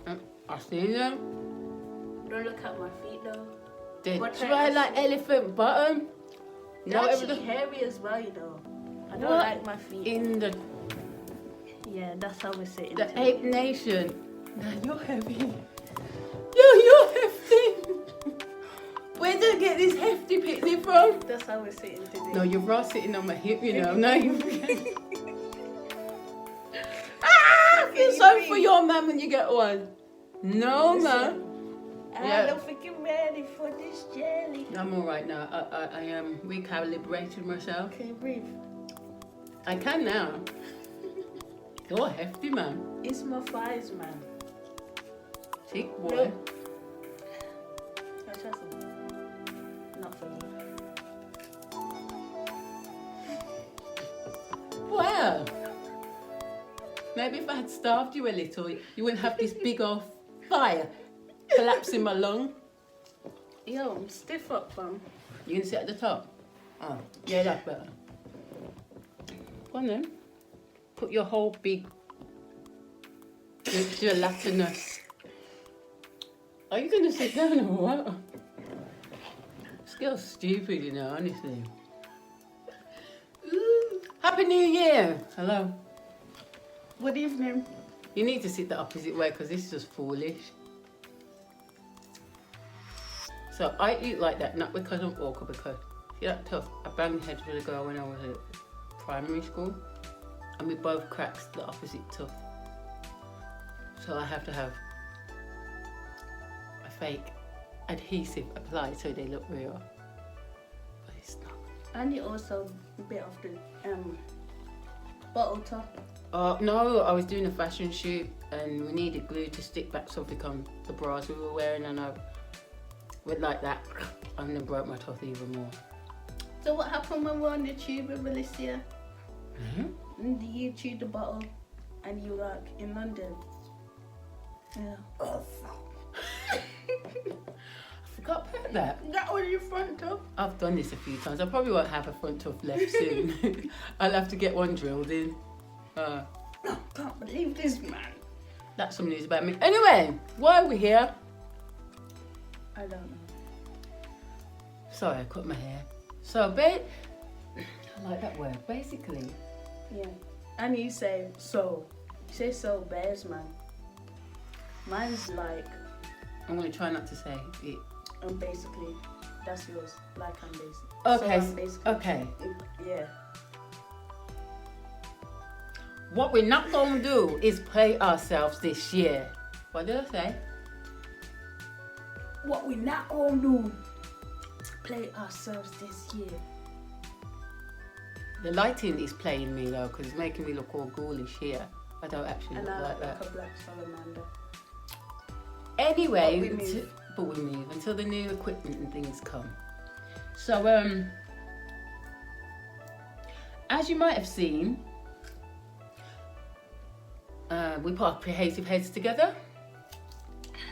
I see them. Don't look at my feet though. They What try type of like feet? elephant bottom. They're No, actually everything hairy as well, you know. I don't What? like my feet. in the That's how we're sitting. the today. ape nation. Nah, you're heavy. You're hefty. Where did I get this hefty picnic from? That's how we're sitting today. No, you're raw sitting on my hip, you know. No, you. Feel sorry for your man when you get one. No, man. I don't think you're ready for this jelly. I'm all right now. I am recalibrating myself. Can you breathe? I can now. You're hefty, man. It's my thighs, man. Thick boy. Look. Can I try some? Not for me. Well, maybe if I had starved you a little, you wouldn't have this big old fire collapsing my lung. Yo, I'm stiff up, fam. You can sit at the top. Oh, yeah, that's better. Go on then. Put your whole big gelatinous. Are you going to sit down or what? This girl's stupid, you know, honestly. Happy New Year! Hello. Good evening. You need to sit the opposite way because this is just foolish. So I eat like that, not because I'm awkward, because see that tough? I banged heads with a girl when I was at primary school, and we both cracked the opposite tooth. So I have to have a fake adhesive applied so they look real, but it's not. And you also bit off the bottle top. No, I was doing a fashion shoot and we needed glue to stick back something on the bras we were wearing, and I went like that and then broke my tooth even more. So what happened when we were on the tube with Alicia? Mm-hmm. And you chewed the bottle and you were like in London. Yeah. I forgot about that. That was your front tooth. I've done this a few times. I probably won't have a front tooth left soon. I'll have to get one drilled in. I can't believe this, man. That's some news about me. Anyway, why are we here? I don't know. Sorry, I cut my hair. So, I like that word. Basically, Yeah. And you say so. You say so bears, man. Mine's like, I'm going to try not to say it. basically, that's yours. Like I'm basic. Okay, So I'm basically, okay. Yeah. What we're not going to do is play ourselves this year. What did I say? What we not gonna do, play ourselves this year. The lighting is playing me though, because it's making me look all ghoulish here. I don't actually And look I like look that. like a black salamander. Anyway, But we move. until the new equipment and things come. So, as you might have seen, we put our creative heads together,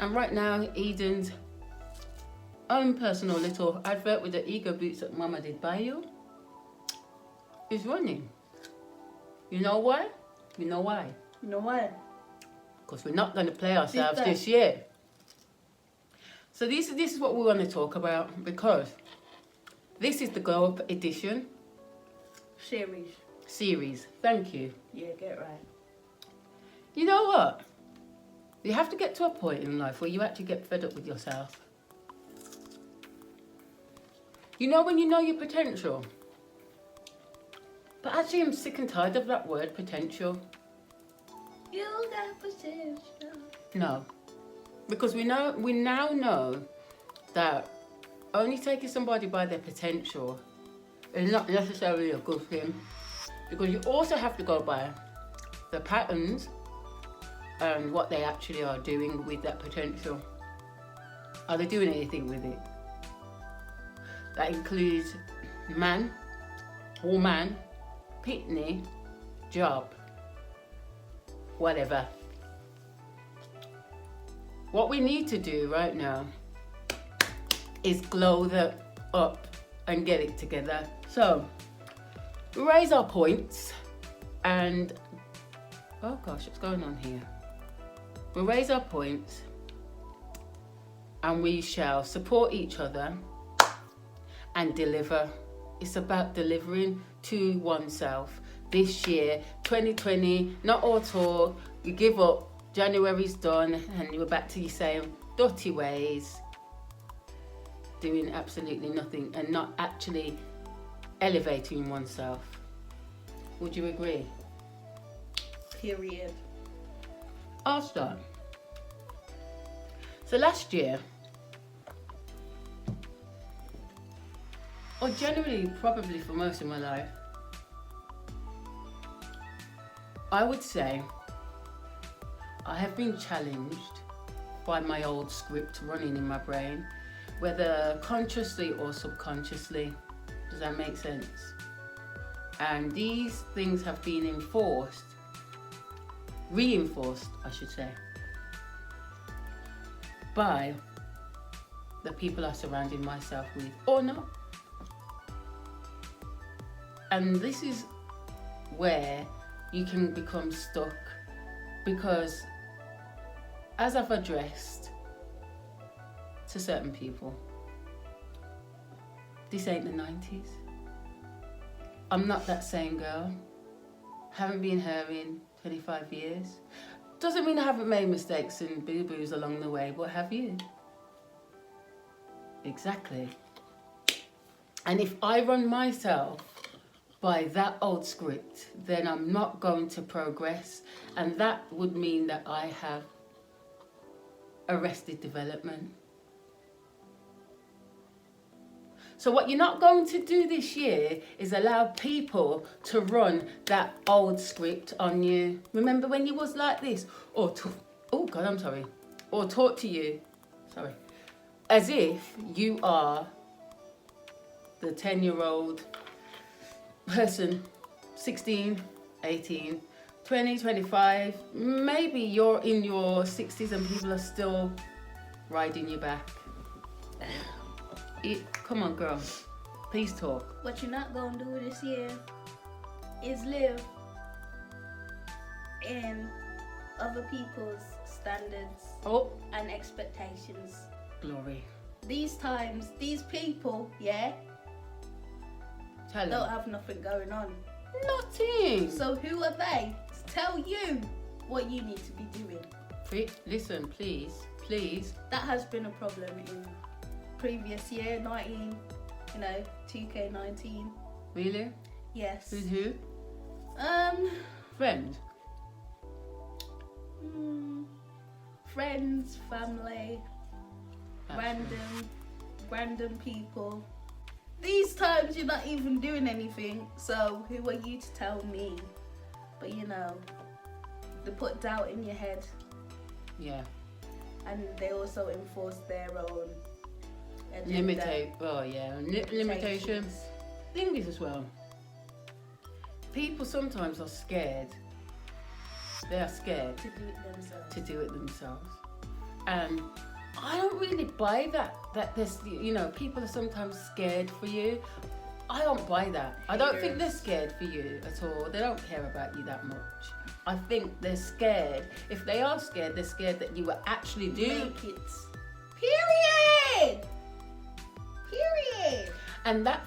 and right now Eden's own personal little advert with the ego boots that Mama did buy you is running. You know why? You know why? You know what? Because we're not going to play ourselves Did this year. So this is what we want to talk about, because this is the Glow Up edition series. Thank you. Yeah, get right. You know what? You have to get to a point in life where you actually get fed up with yourself. You know when you know your potential? But actually I'm sick and tired of that word, potential. You got potential. No. Because we now know that only taking somebody by their potential is not necessarily a good thing. Because you also have to go by the patterns and what they actually are doing with that potential. Are they doing anything with it? That includes man, woman, pitney, job, whatever. What we need to do right now is glow that up and get it together. So, raise our points and, oh gosh, what's going on here? We'll raise our points and we shall support each other and deliver. It's about delivering to oneself. This year, 2020, not all talk, we give up, January's done, and we're back to you saying dirty ways, doing absolutely nothing and not actually elevating oneself. Would you agree? Period. I'll start. So last year, or generally probably for most of my life, I would say I have been challenged by my old script running in my brain, whether consciously or subconsciously. Does that make sense? And these things have been reinforced, I should say, by the people I surrounded myself with, or not. And this is where you can become stuck, because as I've addressed to certain people, this ain't the 90s. I'm not that same girl. Haven't been her in 25 years. Doesn't mean I haven't made mistakes and boo-boos along the way, but have you? Exactly. And if I run myself by that old script, then I'm not going to progress, and that would mean that I have arrested development. So what you're not going to do this year is allow people to run that old script on you. Remember when you was like this? Or talk to you, as if you are the 10-year-old person, 16, 18, 20, 25, maybe you're in your 60s and people are still riding your back. Come on, girl, please talk. What you're not going to do this year is live in other people's standards and expectations. Glory. These times, these people, don't have nothing going on. Nothing. So who are they to tell you what you need to be doing? Listen, please. That has been a problem in previous year, 2K19. Really? Yes. With who? Friend. Friends, family, random people. These times you're not even doing anything, so who are you to tell me? But they put doubt in your head. Yeah. And they also enforce their own agenda. Limitations. Thing is as well, people sometimes are scared. They are scared to do it themselves. And I don't really buy that there's, people are sometimes scared for you. I don't buy that. I don't think they're scared for you at all. They don't care about you that much. I think they're scared. If they are scared, they're scared that you will actually do make it. Period. And that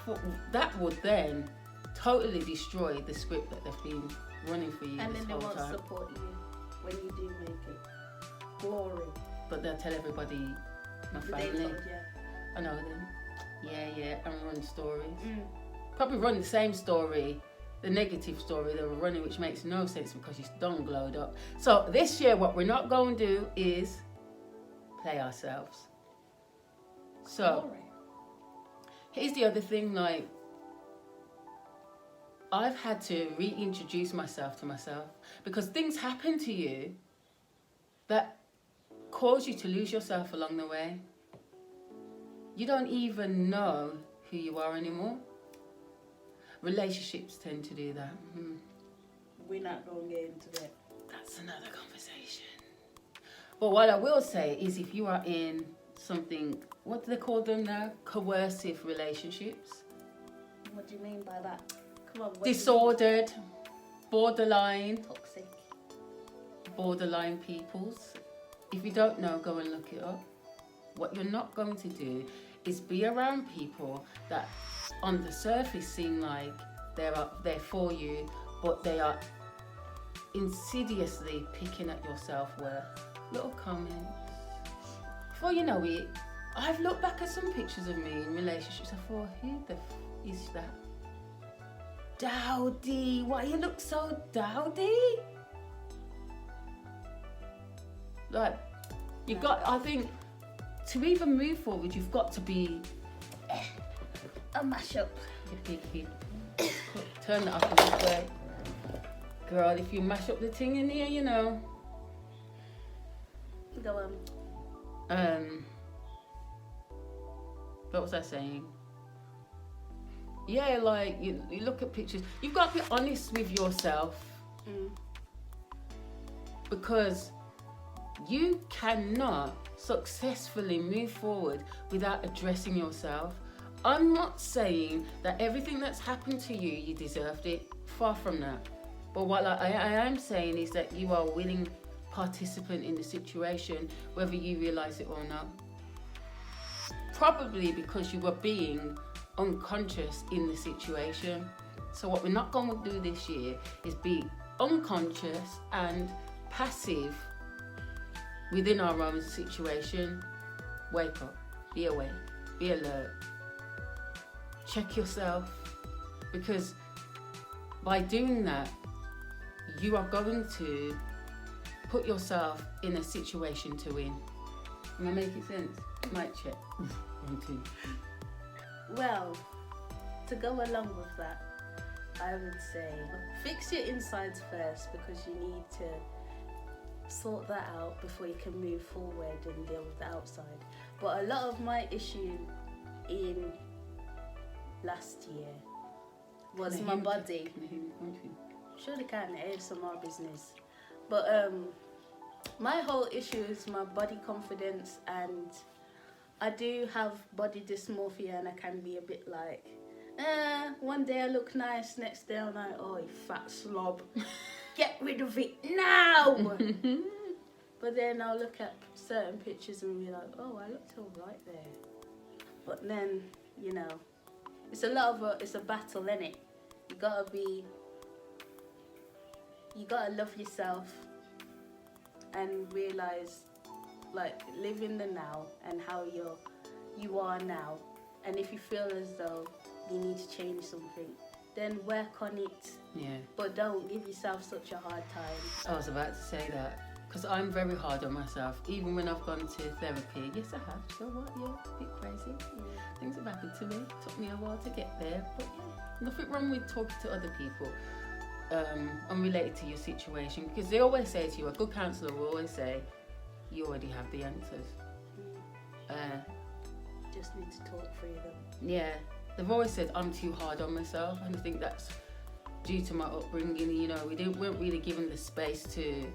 would then totally destroy the script that they've been running for you and this then whole they won't time. support you when you do make it. Glory. But they'll tell everybody, my family. They told you. I know them. Yeah, and run stories. Probably run the same story, the negative story they were running, which makes no sense because you're done glowed up. So this year, what we're not going to do is play ourselves. So here's the other thing, I've had to reintroduce myself to myself because things happen to you that cause you to lose yourself along the way. You don't even know who you are anymore. Relationships tend to do that. We're not going to get into that. That's another conversation. But what I will say is if you are in something, what do they call them now? Coercive relationships. What do you mean by that? Come on. Disordered, borderline. Toxic. Borderline peoples. If you don't know, go and look it up. What you're not going to do is be around people that on the surface seem like they're up there for you, but they are insidiously picking at your self-worth. Little comments. Before you know it, I've looked back at some pictures of me in relationships. I thought, who the is that? Dowdy, why you look so dowdy? Like, you got, I think, to even move forward, you've got to be Turn that up this way. Girl, if you mash up the thing in here, you know. Go on. What was I saying? Yeah, like, you look at pictures. You've got to be honest with yourself. Because you cannot successfully move forward without addressing yourself. I'm not saying that everything that's happened to you, you deserved it. Far from that. But what I am saying is that you are a willing participant in the situation, whether you realise it or not. Probably because you were being unconscious in the situation. So what we're not going to do this year is be unconscious and passive within our own situation. Wake up, be awake, be alert, check yourself, because by doing that, you are going to put yourself in a situation to win. Am I making sense? Mic check. 1, 2. Well, to go along with that, I would say fix your insides first, because you need to sort that out before you can move forward and deal with the outside. But a lot of my issue in last year was my body. Sure they can, A.S.M.R business. But my whole issue is my body confidence, and I do have body dysmorphia, and I can be a bit like, one day I look nice, next day I'm like, oh, you fat slob. Get rid of it now! But then I'll look at certain pictures and be like, oh, I looked all right there. But then, you know, it's a battle, innit? You gotta love yourself and realise, like, live in the now and how you are now. And if you feel as though you need to change something, then work on it. Yeah. But don't give yourself such a hard time. I was about to say that, because I'm very hard on myself, even when I've gone to therapy. Yes, I have. So what? Yeah, a bit crazy. Yeah. Things have happened to me. Took me a while to get there, but yeah, nothing wrong with talking to other people unrelated to your situation, because they always say to you, a good counsellor will always say, you already have the answers. Just need to talk through them. Yeah, they've always said I'm too hard on myself, and I think that's due to my upbringing. You know, weren't really given the space to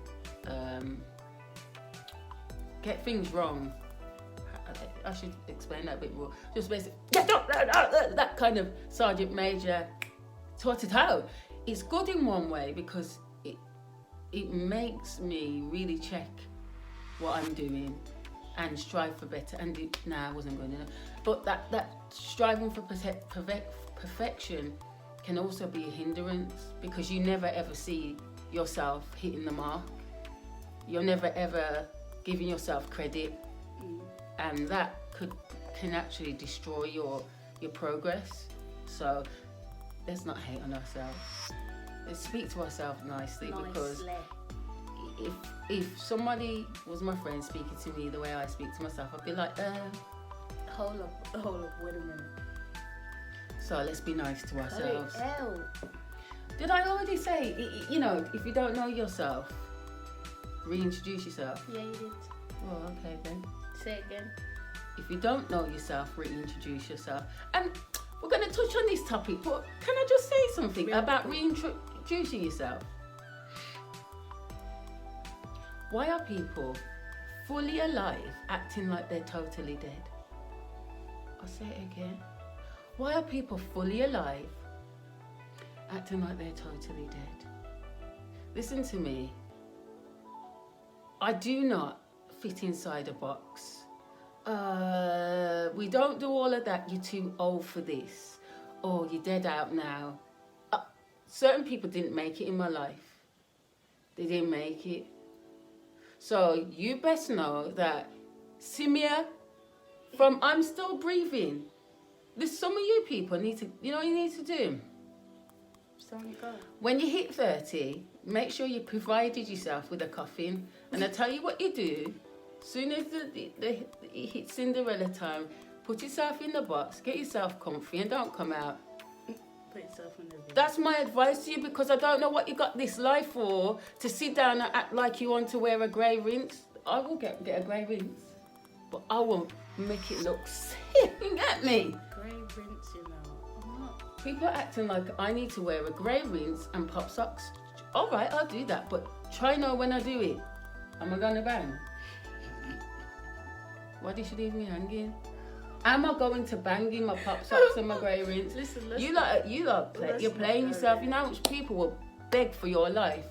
get things wrong. I should explain that a bit more. Just basically, that kind of Sergeant Major taught it out. It's good in one way, because it makes me really check what I'm doing and strive for better. And I wasn't going enough. But that striving for perfection can also be a hindrance, because you never ever see yourself hitting the mark. You're never ever giving yourself credit, and that can actually destroy your progress. So let's not hate on ourselves. Let's speak to ourselves nicely. Because if somebody was my friend speaking to me the way I speak to myself, I'd be like, Hold up, wait a minute. So let's be nice to ourselves. Hell. Did I already say, you know, if you don't know yourself, reintroduce yourself? Yeah, you did. Well, okay then. Say it again. If you don't know yourself, reintroduce yourself. And we're going to touch on this topic, but can I just say something about reintroducing yourself? Why are people fully alive acting like they're totally dead? I'll say it again. Why are people fully alive acting like they're totally dead? Listen to me. I do not fit inside a box. We don't do all of that. You're too old for this. Or you're dead out now. Certain people didn't make it in my life. They didn't make it. So you best know that Simia, from I'm still breathing. There's some of you people need to, you know what you need to do? When you hit 30, make sure you provided yourself with a coffin. And I tell you what you do. As soon as it hits Cinderella time, put yourself in the box, get yourself comfy, and don't come out. Put yourself in the bed. That's my advice to you, because I don't know what you got this life for, to sit down and act like you want to wear a grey rinse. I will get a grey rinse, but I won't make it look sick at me. Grey rinse, you know. I'm not. People are acting like I need to wear a grey rinse and pop socks. All right, I'll do that, but try know when I do it. Am I gonna bang? Why did you leave me hanging? Am I going to bang in my pop socks and my grey rinse? Listen. You're playing yourself. You know how much people will beg for your life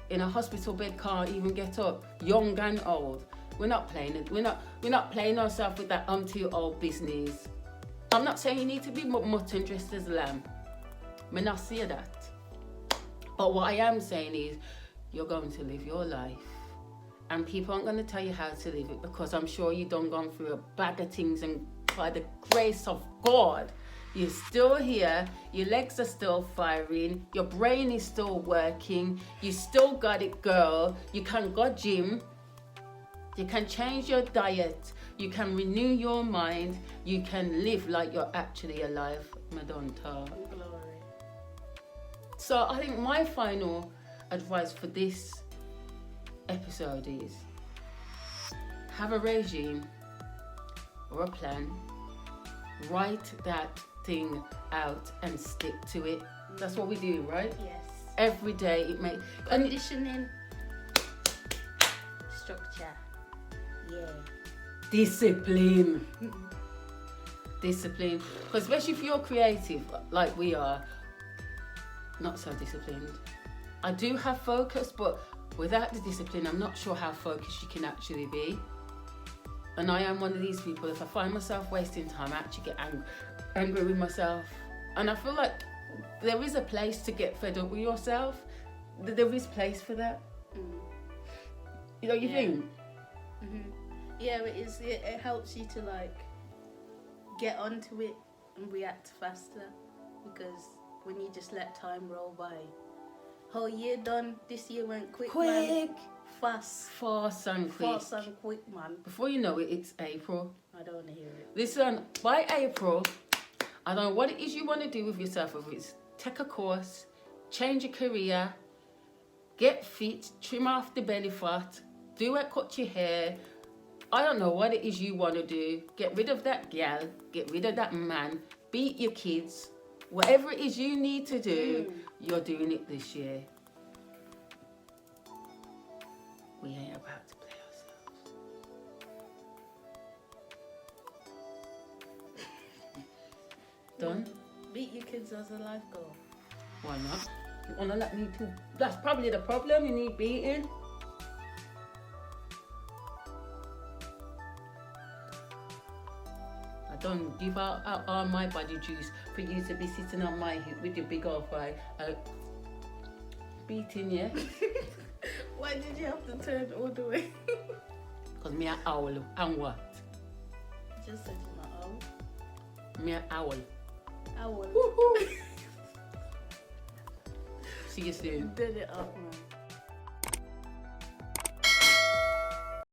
in a hospital bed, can't even get up, young and old. We're not playing it. We're not playing ourselves with that I'm too old business. I'm not saying you need to be mutton dressed as a lamb. I'm not saying that. But what I am saying is, you're going to live your life. And people aren't going to tell you how to live it, because I'm sure you done gone through a bag of things, and by the grace of God, you're still here, your legs are still firing, your brain is still working, you still got it, girl. You can go gym, you can change your diet, you can renew your mind, you can live like you're actually alive. Madonna. Glory. So I think my final advice for this episode is, have a regime or a plan, write that thing out and stick to it. That's what we do, right? Yes. Every day it makes Conditioning. Structure. Yeah. discipline. Discipline. Because especially if you're creative like we are, not so disciplined. I do have focus, but without the discipline, I'm not sure how focused you can actually be. And I am one of these people, if I find myself wasting time, I actually get angry with myself. And I feel like there is a place to get fed up with yourself. There is place for that. You know, you think? Yeah, it is. It helps you to like get onto it and react faster, because when you just let time roll by, whole year done. This year went quick. Man. Fast and quick, man. Before you know it, it's April. I don't want to hear it. Listen, by April, I don't know what it is you want to do with yourself, whether it's take a course, change your career, get fit, trim off the belly fat, cut your hair. I don't know what it is you want to do. Get rid of that gal, get rid of that man, beat your kids. Whatever it is you need to do, you're doing it this year. We ain't about to play ourselves. Done? Beat your kids as a life goal. Why not? You wanna let me to? That's probably the problem. You need beating. I don't give out all my body juice for you to be sitting on my hip with your big old thigh. Beating, yeah? Why did you have to turn all the way? Because me an owl. And what? Just said you're not owl. Me an owl. Owl. See you soon. Did it up, man.